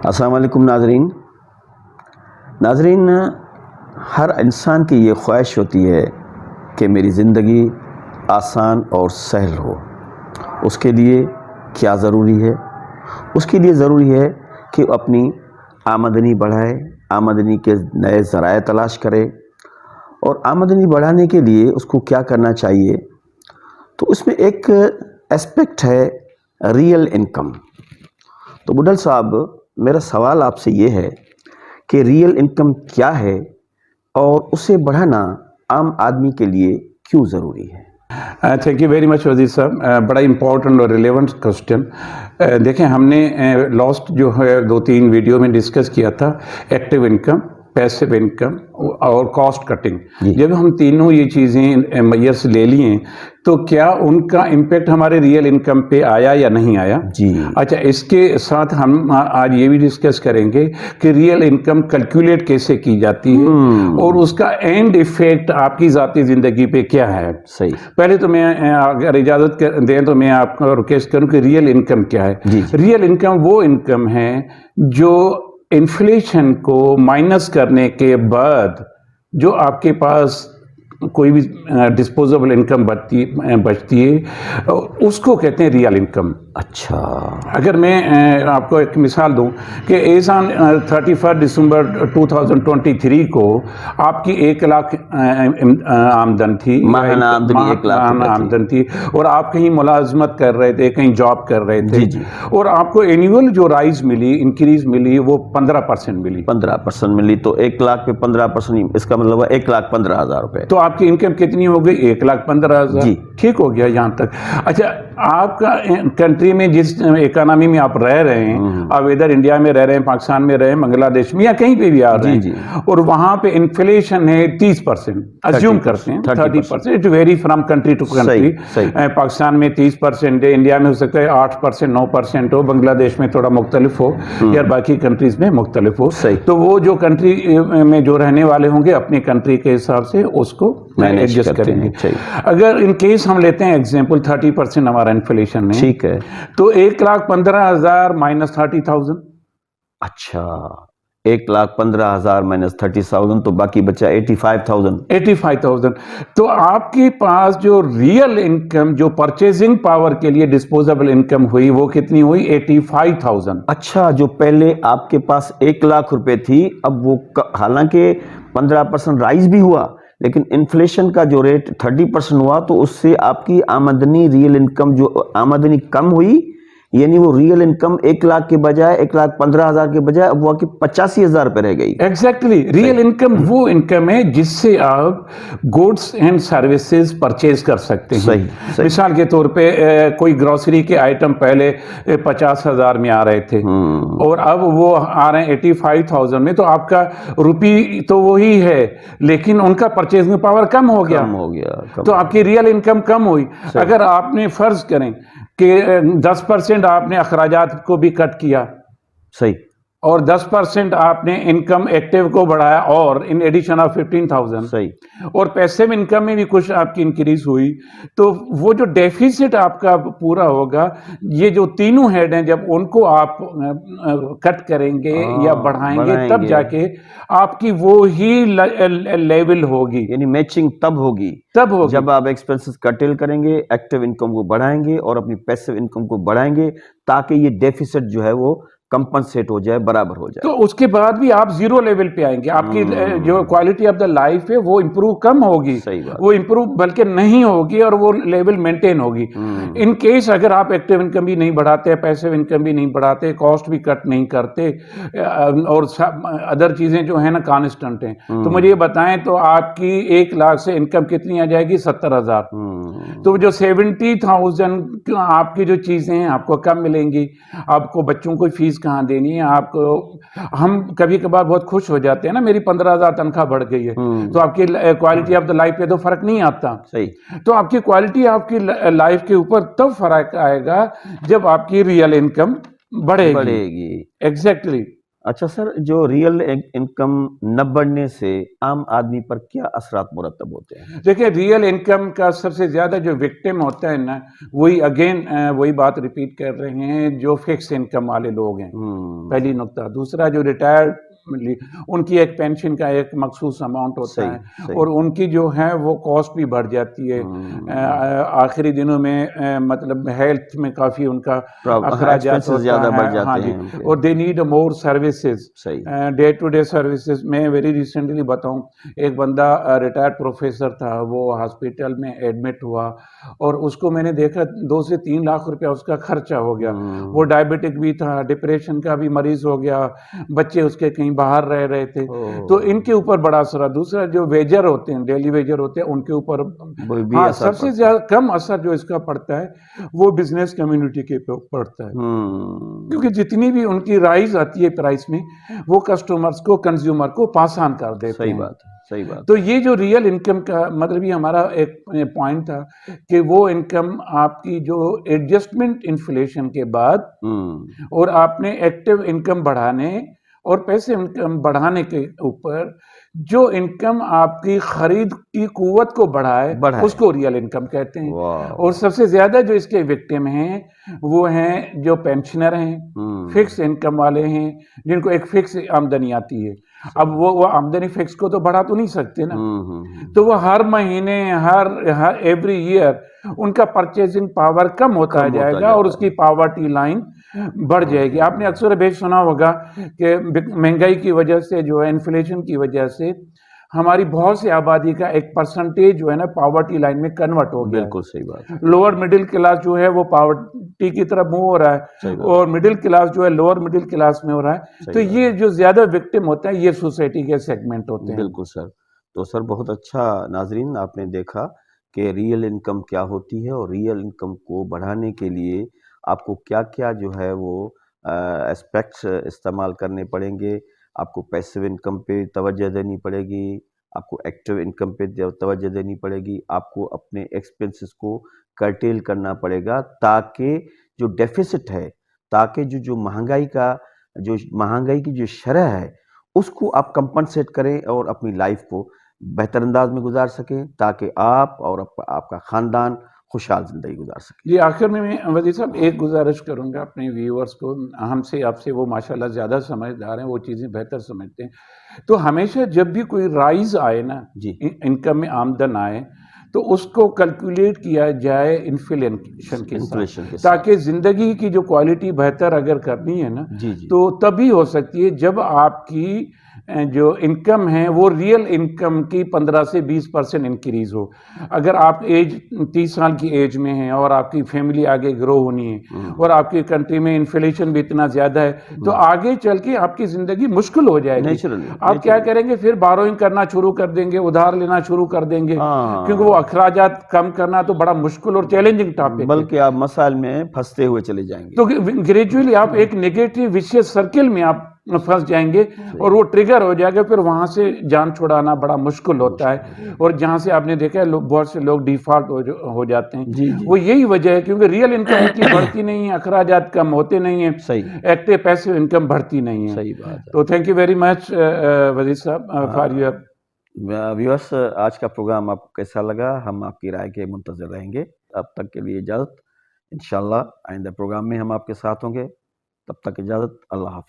السلام علیکم ناظرین، ہر انسان کی یہ خواہش ہوتی ہے کہ میری زندگی آسان اور سہل ہو۔ اس کے لیے کیا ضروری ہے؟ اس کے لیے ضروری ہے کہ وہ اپنی آمدنی بڑھائے، آمدنی کے نئے ذرائع تلاش کرے، اور آمدنی بڑھانے کے لیے اس کو کیا کرنا چاہیے؟ تو اس میں ایک اسپیکٹ ہے ریئل انکم۔ تو بڈھل صاحب، میرا سوال آپ سے یہ ہے کہ ریئل انکم کیا ہے اور اسے بڑھانا عام آدمی کے لیے کیوں ضروری ہے؟ تھینک یو ویری مچ وزیر صاحب، بڑا امپورٹنٹ اور ریلیونٹ کوسچن۔ دیکھیں، ہم نے لاسٹ جو ہے 2-3 ویڈیو میں ڈسکس کیا تھا ایکٹیو انکم، پیسو انکم اور کاسٹ کٹنگ۔ جب ہم تینوں یہ چیزیں میسر سے لے لیے تو کیا ان کا امپیکٹ ہمارے ریئل انکم پہ آیا یا نہیں آیا؟ جی اچھا، اس کے ساتھ ہم آج یہ بھی ڈسکس کریں گے کہ ریئل انکم کیلکولیٹ کیسے کی جاتی ہے اور اس کا اینڈ ایفیکٹ آپ کی ذاتی زندگی پہ کیا ہے۔ صحیح۔ پہلے تو میں اگر اجازت دیں تو میں آپ کو ریکویسٹ کروں کہ ریئل انکم کیا ہے۔ ریئل انکم وہ انکم ہے جو انفلیشن کو مائنس کرنے کے بعد جو آپ کے پاس کوئی بھی ڈسپوزیبل انکم بچتی ہے، اس کو کہتے ہیں ریئل انکم۔ اچھا، اگر میں آپ کو ایک مثال دوں کہ ایز آن 31 دسمبر 2023 کو آپ کی 1 لاکھ آمدن تھی، ماہانہ آمدنی 1 لاکھ آمدن تھی، اور آپ کہیں ملازمت کر رہے تھے، کہیں جاب کر رہے تھے، اور آپ کو اینیول جو رائز ملی، انکریز ملی، وہ 15% ملی۔ 15% ملی تو 1 لاکھ پہ 15%، اس کا مطلب ہے 1,15,000 روپے۔ تو آپ کی انکم کتنی ہو گئی؟ 1,15,000۔ ٹھیک ہو گیا یہاں تک۔ اچھا، آپ کا کنٹری میں جس اکانومی میں آپ رہ رہے ہیں، آپ ادھر انڈیا میں رہ رہے ہیں، پاکستان میں رہے ہیں، بنگلہ دیش میں، یا کہیں پہ بھی آ رہے ہیں، اور وہاں پہ انفلیشن ہے 30%، ازیوم کرتے ہیں 30%، it vary from country to country. Pakistan میں 30% ہے، انڈیا میں ہو سکتا ہے 8%، 9% ہو، بنگلہ دیش میں تھوڑا مختلف ہو، یا باقی کنٹریز میں مختلف ہو۔ تو وہ جو کنٹری میں جو رہنے والے ہوں گے اپنی کنٹری کے حساب سے اس کو ایڈجسٹ کریں گے۔ اگر ان کیس ہم لیتے ہیں ایگزامپل 30% ہمارا انفلیشن ہے، ٹھیک ہے، تو 1,15,000 مائنس 30,000۔ اچھا، 1,15,000 مائنس 30,000 تو باقی بچا 85,000۔ 85,000۔ تو آپ کے پاس جو ریئل انکم، جو پرچیزنگ پاور کے لیے ڈسپوزیبل انکم ہوئی، وہ کتنی ہوئی؟ 85,000۔ اچھا، جو پہلے آپ کے پاس 1 لاکھ روپے تھی، اب وہ حالانکہ 15% رائز بھی ہوا، لیکن انفلیشن کا جو ریٹ 30% ہوا، تو اس سے آپ کی آمدنی، ریئل انکم جو آمدنی کم ہوئی، یعنی وہ ریئل انکم 1 لاکھ کے بجائے 1,15,000 کے بجائے اب وہ کی 85,000 پہ رہ گئی۔ ایگزیکٹلی، ریئل انکم وہ انکم ہے جس سے آپ گوڈس اینڈ سروسز پرچیز کر سکتے ہیں۔ مثال کے طور پہ کوئی گروسری کے آئٹم پہلے 50,000 میں آ رہے تھے، اور اب وہ آ رہے ہیں 85,000 میں، تو آپ کا روپی تو وہی ہے، لیکن ان کا پرچیزنگ پاور کم ہو گیا، تو آپ کی ریئل انکم کم ہوئی۔ اگر آپ نے فرض کریں کہ 10% آپ نے اخراجات کو بھی کٹ کیا، صحیح، اور 10% آپ نے انکم ایکٹیو کو بڑھایا، اور ان ایڈیشن آف 15,000، صحیح، اور پیسو انکم میں بھی کچھ آپ کی انکریز ہوئی، تو وہ جو ڈیفیسٹ آپ کا پورا ہوگا، یہ جو تینوں ہیڈ ہیں، جب ان کو آپ کٹ کریں گے یا بڑھائیں گے، تب جا کے آپ کی وہی لیول ہوگی، یعنی میچنگ تب ہوگی جب آپ ایکسپنسز کٹل کریں گے، ایکٹیو انکم کو بڑھائیں گے اور اپنی پیسو انکم کو بڑھائیں گے، تاکہ یہ ڈیفیسٹ جو ہے وہ کمپنسیٹ ہو جائے، برابر ہو جائے۔ تو اس کے بعد بھی آپ زیرو لیول پہ آئیں گے، آپ کی جو کوالٹی آف دا لائف ہے وہ امپروو کم ہوگی، وہ امپروو بلکہ نہیں ہوگی، اور وہ لیول مینٹین ہوگی۔ ان کیس اگر آپ ایکٹیو انکم بھی نہیں بڑھاتے، پیسو انکم بھی نہیں بڑھاتے، کاسٹ بھی کٹ نہیں کرتے، اور ادر چیزیں جو ہیں نا کانسٹنٹ ہیں، تو مجھے یہ بتائیں تو آپ کی 1 لاکھ سے انکم کتنی آ جائے گی؟ 70,000۔ تو جو 70,000 آپ کی جو چیزیں ہیں آپ کو کم ملیں گی، آپ کو بچوں کو فیس کہاں دینی ہے، آپ کو، ہم کبھی کبھار بہت خوش ہو جاتے ہیں نا، میری 15,000 تنخواہ بڑھ گئی ہے، تو آپ کی کوالٹی آف دا لائف پہ تو فرق نہیں آتا۔ تو آپ کی کوالٹی آف کی لائف کے اوپر تب فرق آئے گا جب آپ کی ریئل انکم بڑھے گی۔ ایگزیکٹلی۔ اچھا سر، جو ریئل انکم نہ بڑھنے سے عام آدمی پر کیا اثرات مرتب ہوتے ہیں؟ دیکھیں ریئل انکم کا سب سے زیادہ جو وکٹم ہوتا ہے نا، وہی اگین وہی بات ریپیٹ کر رہے ہیں جو فکس انکم والے لوگ ہیں، پہلی نقطہ۔ دوسرا جو ریٹائرڈ ان کی ایک پینشن کا ایک مخصوص اماؤنٹ ہوتا ہے اور ان کی جو ہے وہ کاسٹ بھی بڑھ جاتی ہے آخری دنوں میں، مطلب ہیلتھ میں کافی ان کا اخراجات ہوتا ہے، ہاں جی، اور they need more services, day to day services. میں ویری ریسنٹلی بتاؤں، ایک بندہ ریٹائرڈ پروفیسر تھا، وہ ہاسپٹل میں ایڈمٹ ہوا اور اس کو میں نے دیکھا 2 سے 3 لاکھ روپیہ اس کا خرچہ ہو گیا۔ وہ ڈائبٹک بھی تھا، ڈپریشن کا بھی مریض ہو گیا، بچے اس کے کہیں باہر رہ رہے تھے، تو ان کے اوپر بڑا اثر ہے۔ دوسرا جو ویجر ہوتے ہیں، ڈیلی ویجر ہوتے ہیں، ان کے اوپر ہاں سب سے زیادہ کم اثر جو اس کا پڑتا ہے وہ بزنس کمیونٹی کے پڑتا ہے، کیونکہ جتنی بھی ان کی رائز آتی ہے پرائس میں وہ کسٹمرز کو، کنزیومر کو پاس آن کر دیتے ہیں۔ صحیح بات ہے، صحیح بات۔ تو یہ جو ریئل انکم کا مطلب یہ ہمارا ایک پوائنٹ تھا کہ وہ انکم آپ کی جو ایڈجسٹمنٹ انفلیشن کے بعد اور آپ نے ایکٹیو انکم بڑھانے اور پیسے انکم بڑھانے کے اوپر جو انکم آپ کی خرید کی قوت کو بڑھائے اس کو ریئل انکم کہتے ہیں۔ اور سب سے زیادہ جو اس کے وکٹم ہیں وہ ہیں جو پینشنر ہیں، فکس انکم والے ہیں، جن کو ایک فکس آمدنی آتی ہے۔ اب وہ آمدنی فکس کو تو بڑھا تو نہیں سکتے نا، تو وہ ہر مہینے ہر ایوری ایئر ان کا پرچیزنگ پاور کم ہوتا جائے گا اور اس کی پاورٹی لائن بڑھ جائے گی۔ آپ نے اکثر بیش سنا ہوگا کہ مہنگائی کی وجہ سے جو ہے، انفلیشن کی وجہ سے ہماری بہت سی آبادی کا ایک پرسنٹیج جو ہے نا پاورٹی لائن میں کنورٹ ہو گیا۔ بالکل صحیح بات۔ لوور مڈل کلاس جو ہے وہ پاورٹی کی طرف موو ہو رہا ہے اور مڈل کلاس جو ہے لوور مڈل کلاس میں ہو رہا ہے، تو یہ جو زیادہ وکٹم ہوتا ہے یہ سوسائٹی کے سیگمنٹ ہوتے ہیں۔ بالکل سر، تو سر بہت اچھا ناظرین آپ نے دیکھا کہ ریئل انکم کیا ہوتی ہے اور ریئل انکم کو بڑھانے کے لیے آپ کو کیا کیا جو ہے وہ اسپیکٹس استعمال کرنے پڑیں گے۔ آپ کو پیسو انکم پہ توجہ دینی پڑے گی، آپ کو ایکٹیو انکم پہ توجہ دینی پڑے گی، آپ کو اپنے ایکسپنسز کو کرٹیل کرنا پڑے گا تاکہ جو ڈیفیسٹ ہے، تاکہ جو مہنگائی کی جو شرح ہے اس کو آپ کمپنسیٹ کریں اور اپنی لائف کو بہتر انداز میں گزار سکیں تاکہ آپ اور آپ کا خاندان خوشحال زندگی گزار سکیں۔ جی آخر میں وزیر صاحب ایک گزارش کروں گا اپنے ویورز کو، ہم سے آپ سے وہ ماشاءاللہ زیادہ سمجھدار ہیں، وہ چیزیں بہتر سمجھتے ہیں، تو ہمیشہ جب بھی کوئی رائز آئے نا، انکم میں آمدن آئے، تو اس کو کیلکولیٹ کیا جائے انفلیشن کے ساتھ، تاکہ زندگی کی جو کوالٹی بہتر اگر کرنی ہے نا تو تبھی ہو سکتی ہے جب آپ کی جو انکم ہے وہ ریئل انکم کی 15 سے 20% انکریز ہو۔ اگر آپ 30 سال کی ایج میں ہیں اور آپ کی فیملی آگے گرو ہونی ہے اور آپ کی کنٹری میں انفلیشن بھی اتنا زیادہ ہے تو آگے چل کے آپ کی زندگی مشکل ہو جائے گی۔ آپ کیا کریں گے؟ پھر بوروئنگ کرنا شروع کر دیں گے، ادھار لینا شروع کر دیں گے، کیونکہ وہ اخراجات کم کرنا تو بڑا مشکل اور چیلنجنگ ٹاپک ہے، بلکہ آپ مسائل میں پھنستے ہوئے چلے جائیں گے، تو گریجولی آپ ایک نیگیٹو ویشیس سرکل میں آپ پھنس جائیں گے اور وہ ٹریگر ہو جائے گا، پھر وہاں سے جان چھڑانا بڑا مشکل ہوتا ہے، اور جہاں سے آپ نے دیکھا ہے بہت سے لوگ ڈیفالٹ ہو جاتے ہیں، وہ یہی وجہ ہے کیونکہ ریئل انکم ان کی بڑھتی نہیں ہے، اخراجات کم ہوتے نہیں ہیں، ایکٹیو پیسو انکم بڑھتی نہیں ہے۔ صحیح بات ہے۔ تو تھینک یو ویری مچ وزیر صاحب فار یور ویورس، آج کا پروگرام آپ کو کیسا لگا؟ ہم آپ کی رائے کے منتظر رہیں گے۔ اب تک کے لیے اجازت، انشاءاللہ آئندہ پروگرام میں ہم آپ کے ساتھ ہوں گے، تب تک اجازت، اللہ حافظ۔